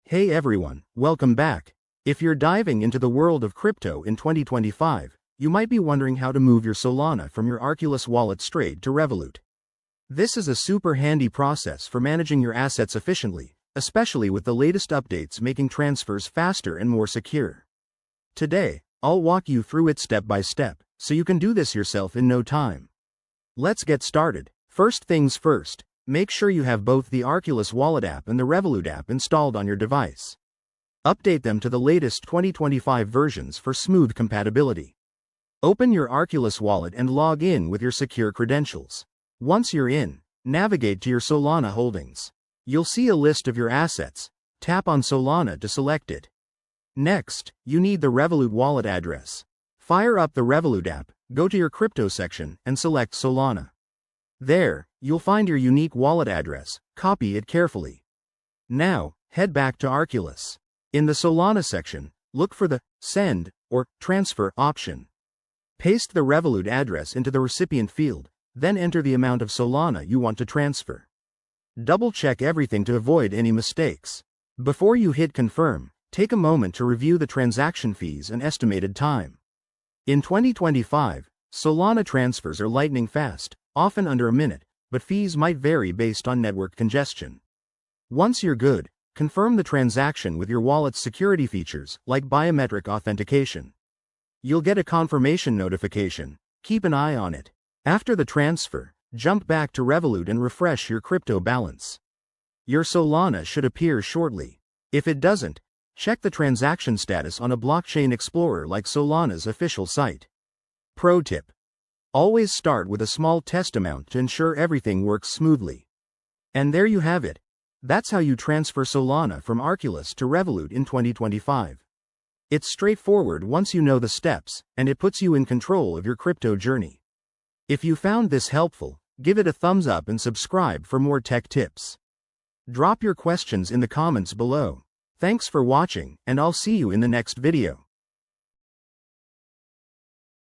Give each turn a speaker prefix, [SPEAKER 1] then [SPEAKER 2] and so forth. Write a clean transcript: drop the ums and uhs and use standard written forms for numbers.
[SPEAKER 1] Hey everyone, welcome back. If you're diving into the world of crypto in 2025, you might be wondering how to move your Solana from your Arculus wallet straight to Revolut. This is a super handy process for managing your assets efficiently, especially with the latest updates making transfers faster and more secure. Today, I'll walk you through it step by step, so you can do this yourself in no time. Let's get started. First things first. Make sure you have both the Arculus Wallet app and the Revolut app installed on your device. Update them to the latest 2025 versions for smooth compatibility. Open your Arculus Wallet and log in with your secure credentials. Once you're in, navigate to your Solana holdings. You'll see a list of your assets. Tap on Solana to select it. Next, you need the Revolut Wallet address. Fire up the Revolut app, go to your crypto section, and select Solana. There, you'll find your unique wallet address. Copy it carefully. Now, head back to Arculus. In the Solana section, look for the Send or Transfer option. Paste the Revolut address into the recipient field, then enter the amount of Solana you want to transfer. Double-check everything to avoid any mistakes. Before you hit Confirm, take a moment to review the transaction fees and estimated time. In 2025, Solana transfers are lightning fast, often under a minute, but fees might vary based on network congestion. Once you're good, confirm the transaction with your wallet's security features, like biometric authentication. You'll get a confirmation notification. Keep an eye on it. After the transfer, jump back to Revolut and refresh your crypto balance. Your Solana should appear shortly. If it doesn't, check the transaction status on a blockchain explorer like Solana's official site. Pro tip: always start with a small test amount to ensure everything works smoothly. And there you have it. That's how you transfer Solana from Arculus to Revolut in 2025. It's straightforward once you know the steps, and it puts you in control of your crypto journey. If you found this helpful, give it a thumbs up and subscribe for more tech tips. Drop your questions in the comments below. Thanks for watching, and I'll see you in the next video.